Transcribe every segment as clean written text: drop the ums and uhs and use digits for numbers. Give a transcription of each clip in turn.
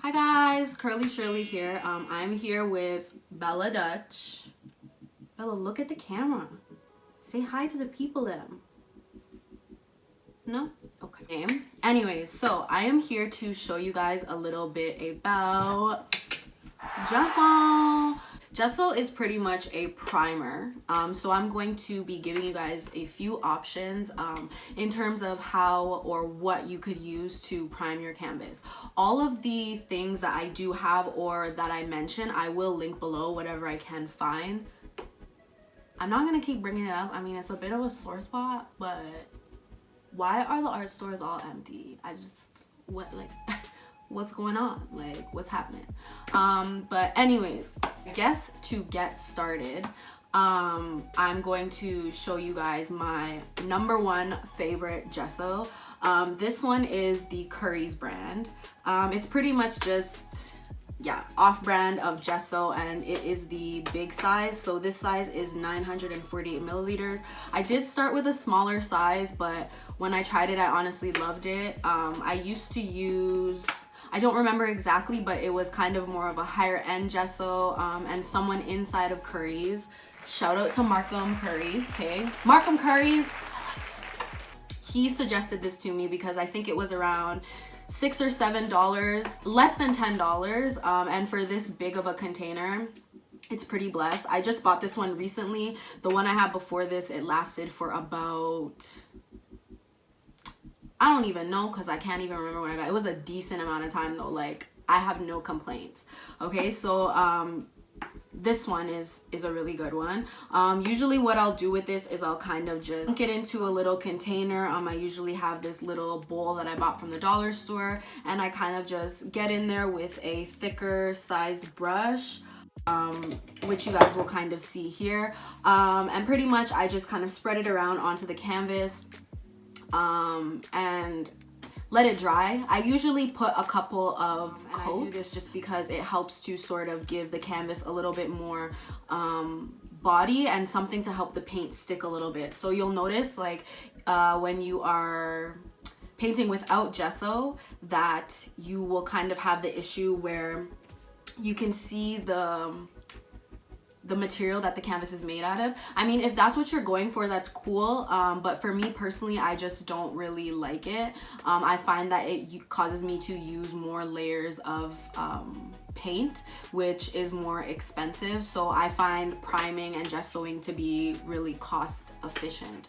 Hi guys, Curly Shirley here. I'm here with Bella Dutch. Bella, look at the camera. Say hi to the people then. No? Okay. Anyways, so I am here to show you guys a little bit about GESSO. GESSO is pretty much a primer. So I'm going to be giving you guys a few options in terms of how or what you could use to prime your canvas. All of the things that I do have or that I mention, I will link below, whatever I can find. I'm not gonna keep bringing it up. I mean, it's a bit of a sore spot, but why are the art stores all empty? What's going on? Like, what's happening? But anyways, I guess to get started, I'm going to show you guys my #1 favorite gesso. This one is the Curry's brand. It's pretty much just, yeah, off-brand of gesso, and it is the big size. So this size is 948 milliliters. I did start with a smaller size, but when I tried it, I honestly loved it. I used to use, I don't remember exactly, but it was kind of more of a higher end gesso, and someone inside of Curry's, shout out to Markham Curry's, okay? Markham Curry's, he suggested this to me because I think it was around $6 or $7, less than $10, and for this big of a container, it's pretty blessed. I just bought this one recently. The one I had before this, it lasted for about, I don't even know, because I can't even remember when I got it. It was a decent amount of time though. Like, I have no complaints. Okay, so this one is a really good one. Usually what I'll do with this is I'll kind of just get into a little container. I usually have this little bowl that I bought from the dollar store, and I kind of just get in there with a thicker sized brush, which you guys will kind of see here, and pretty much I just kind of spread it around onto the canvas, and let it dry. I usually put a couple of coats. I do this just because it helps to sort of give the canvas a little bit more body and something to help the paint stick a little bit. So you'll notice, like, when you are painting without gesso, that you will kind of have the issue where you can see the material that the canvas is made out of. I mean, if that's what you're going for, that's cool, but for me personally, I just don't really like it. I find that it causes me to use more layers of paint, which is more expensive, so I find priming and gessoing to be really cost efficient.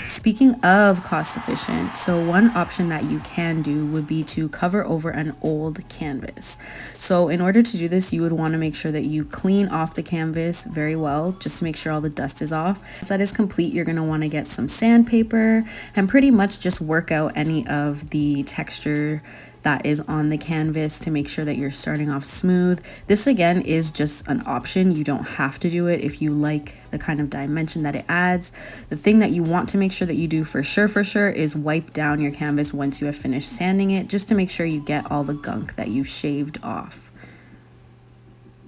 Speaking of cost efficient, so one option that you can do would be to cover over an old canvas. So in order to do this, you would want to make sure that you clean off the canvas very well, just to make sure all the dust is off. Once that is complete, you're going to want to get some sandpaper and pretty much just work out any of the texture that is on the canvas to make sure that you're starting off smooth. This again is just an option. You don't have to do it if you like the kind of dimension that it adds. The thing that you want to make sure that you do for sure is wipe down your canvas once you have finished sanding it, just to make sure you get all the gunk that you shaved off.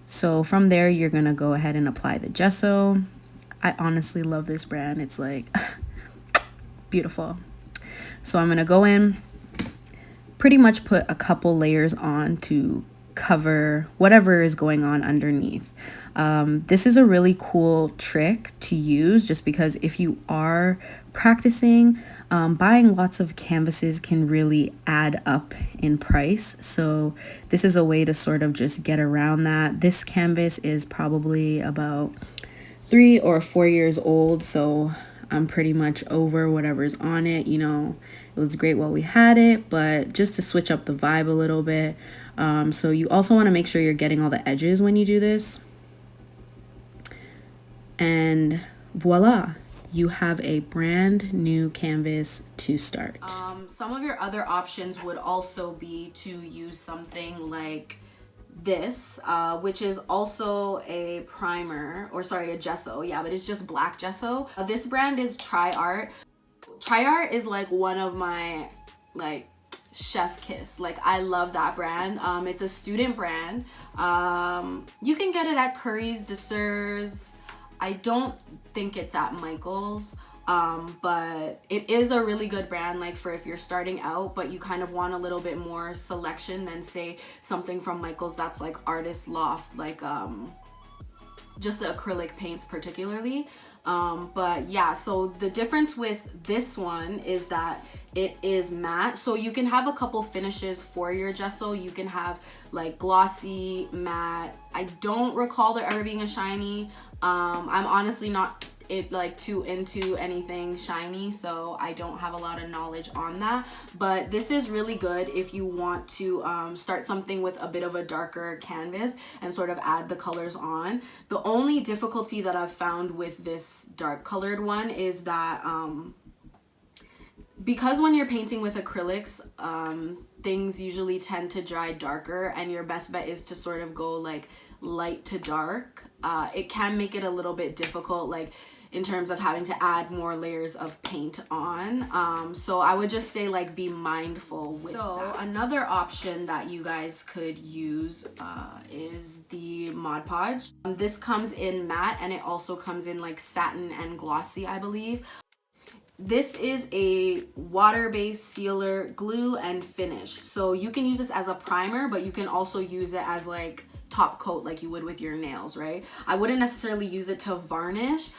So from there, you're gonna go ahead and apply the gesso. I honestly love this brand. It's like beautiful. So I'm gonna go in, pretty much put a couple layers on to cover whatever is going on underneath. This is a really cool trick to use, just because if you are practicing, buying lots of canvases can really add up in price. So this is a way to sort of just get around that. This canvas is probably about 3 or 4 years old, so I'm pretty much over whatever's on it. You know, it was great while we had it, but just to switch up the vibe a little bit. So you also want to make sure you're getting all the edges when you do this. And voila, you have a brand new canvas to start. Some of your other options would also be to use something like this, which is also a primer, or sorry, a gesso, yeah, but it's just black gesso. This brand is TryArt. TryArt is like one of my, like, chef kiss. Like, I love that brand. It's a student brand. You can get it at Curry's, Desserts. I don't think it's at Michael's. but it is a really good brand, like for if you're starting out but you kind of want a little bit more selection than say something from Michael's that's like Artist Loft, like just the acrylic paints particularly. But yeah, so the difference with this one is that it is matte, so you can have a couple finishes for your gesso. You can have like glossy, matte. I don't recall there ever being a shiny. I'm honestly not too into anything shiny, so I don't have a lot of knowledge on that, but this is really good if you want to start something with a bit of a darker canvas and sort of add the colors on. The only difficulty that I've found with this dark colored one is that because when you're painting with acrylics, things usually tend to dry darker, and your best bet is to sort of go like light to dark. It can make it a little bit difficult, like in terms of having to add more layers of paint on. So I would just say like be mindful with that. Another option that you guys could use is the Mod Podge. This comes in matte, and it also comes in like satin and glossy, I believe. This is a water-based sealer, glue, and finish. So you can use this as a primer, but you can also use it as like top coat like you would with your nails, right? I wouldn't necessarily use it to varnish.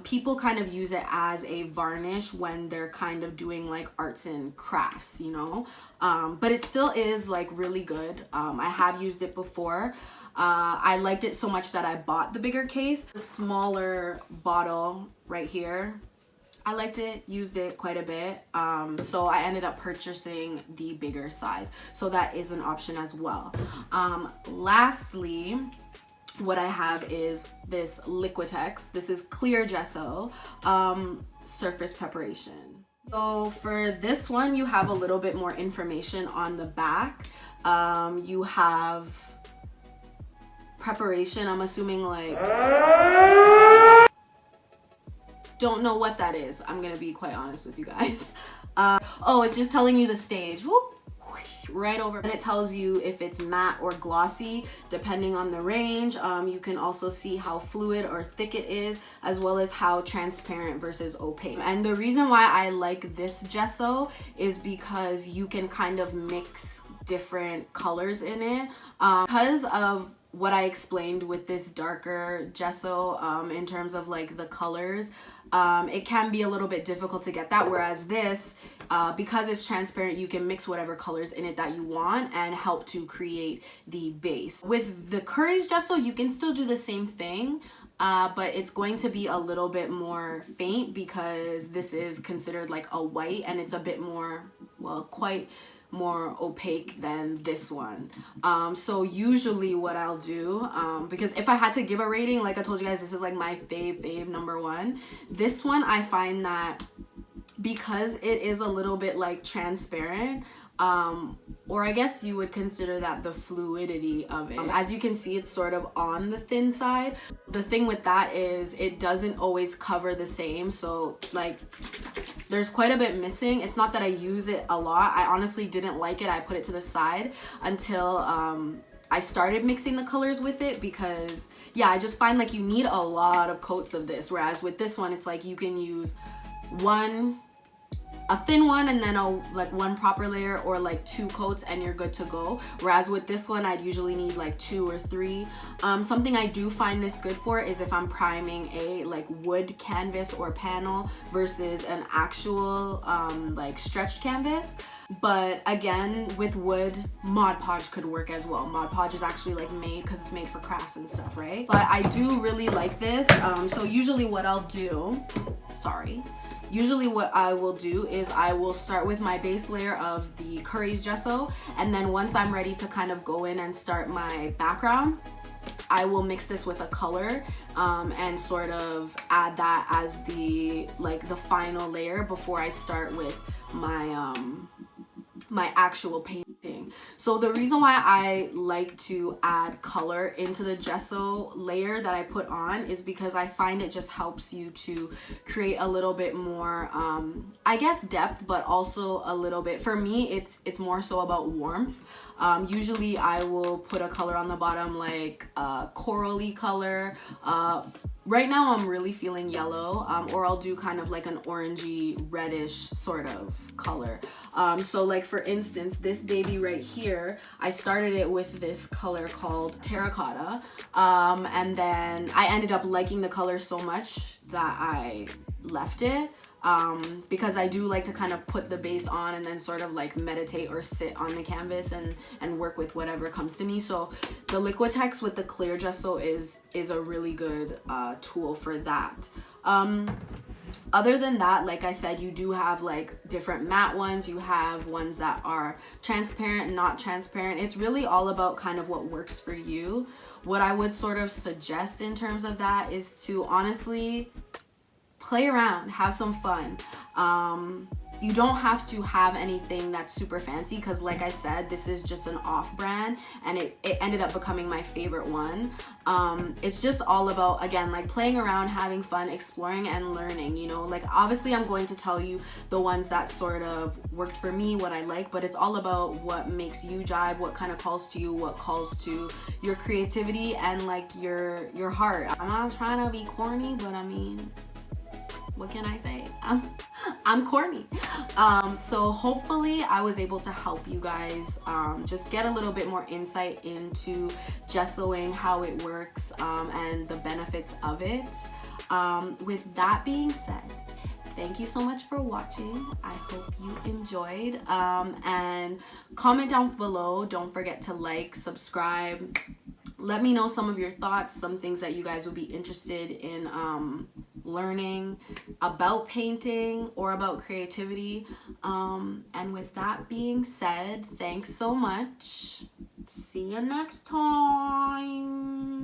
People kind of use it as a varnish when they're kind of doing like arts and crafts, you know? But it still is like really good. I have used it before. I liked it so much that I bought the bigger case. The smaller bottle right here, I liked it, used it quite a bit, so I ended up purchasing the bigger size, so that is an option as well. Lastly, what I have is this LIQUITEX. This is clear gesso surface preparation. So for this one, you have a little bit more information on the back. You have preparation, I'm assuming like, don't know what that is, I'm gonna be quite honest with you guys. Oh, it's just telling you the stage. Whoop, right over, and it tells you if it's matte or glossy depending on the range. You can also see how fluid or thick it is, as well as how transparent versus opaque. And the reason why I like this gesso is because you can kind of mix different colors in it, because of what I explained with this darker gesso, in terms of like the colors. It can be a little bit difficult to get that, whereas this, because it's transparent, you can mix whatever colors in it that you want and help to create the base. With the Curry's gesso, you can still do the same thing, but it's going to be a little bit more faint because this is considered like a white, and it's a bit more, well, quite more opaque than this one. So usually what I'll do, because if I had to give a rating, like I told you guys, this is like my fave number one. This one, I find that because it is a little bit like transparent, or I guess you would consider that the fluidity of it. As you can see, it's sort of on the thin side. The thing with that is it doesn't always cover the same, so like there's quite a bit missing. It's not that I use it a lot. I honestly didn't like it. I put it to the side until I started mixing the colors with it, because yeah, I just find like you need a lot of coats of this, whereas with this one, it's like you can use a thin one and then like one proper layer, or like 2 coats and you're good to go. Whereas with this one, I'd usually need like 2 or 3. Something I do find this good for is if I'm priming a like wood canvas or panel versus an actual like stretched canvas. But again, with wood, Mod Podge could work as well. Mod Podge is actually like made, because it's made for crafts and stuff, right? But I do really like this. So usually what I'll do, usually what I will do is I will start with my base layer of the Curry's gesso, and then once I'm ready to kind of go in and start my background, I will mix this with a color and sort of add that as the final layer before I start with my my actual painting. So the reason why I like to add color into the gesso layer that I put on is because I find it just helps you to create a little bit more I guess depth, but also a little bit, for me it's more so about warmth. Usually I will put a color on the bottom like a corally color, right now I'm really feeling yellow, or I'll do kind of like an orangey reddish sort of color. So like for instance, this baby right here, I started it with this color called terracotta, and then I ended up liking the color so much that I left it. Because I do like to kind of put the base on and then sort of like meditate or sit on the canvas and work with whatever comes to me. So the Liquitex with the clear gesso is a really good tool for that. Other than that, like I said, you do have like different matte ones. You have ones that are transparent and not transparent. It's really all about kind of what works for you. What I would sort of suggest in terms of that is to honestly play around, have some fun. You don't have to have anything that's super fancy, because like I said, this is just an off brand and it ended up becoming my favorite one. It's just all about, again, like playing around, having fun, exploring and learning, you know. Like obviously I'm going to tell you the ones that sort of worked for me, what I like, but it's all about what makes you jive, what kind of calls to you, what calls to your creativity and like your heart. I'm not trying to be corny, but I mean, what can I say? I'm corny. So hopefully I was able to help you guys just get a little bit more insight into gessoing, how it works, and the benefits of it. With that being said, thank you so much for watching. I hope you enjoyed, and comment down below. Don't forget to like, subscribe. Let me know some of your thoughts, some things that you guys would be interested in learning about painting or about creativity. And with that being said, thanks so much. See you next time.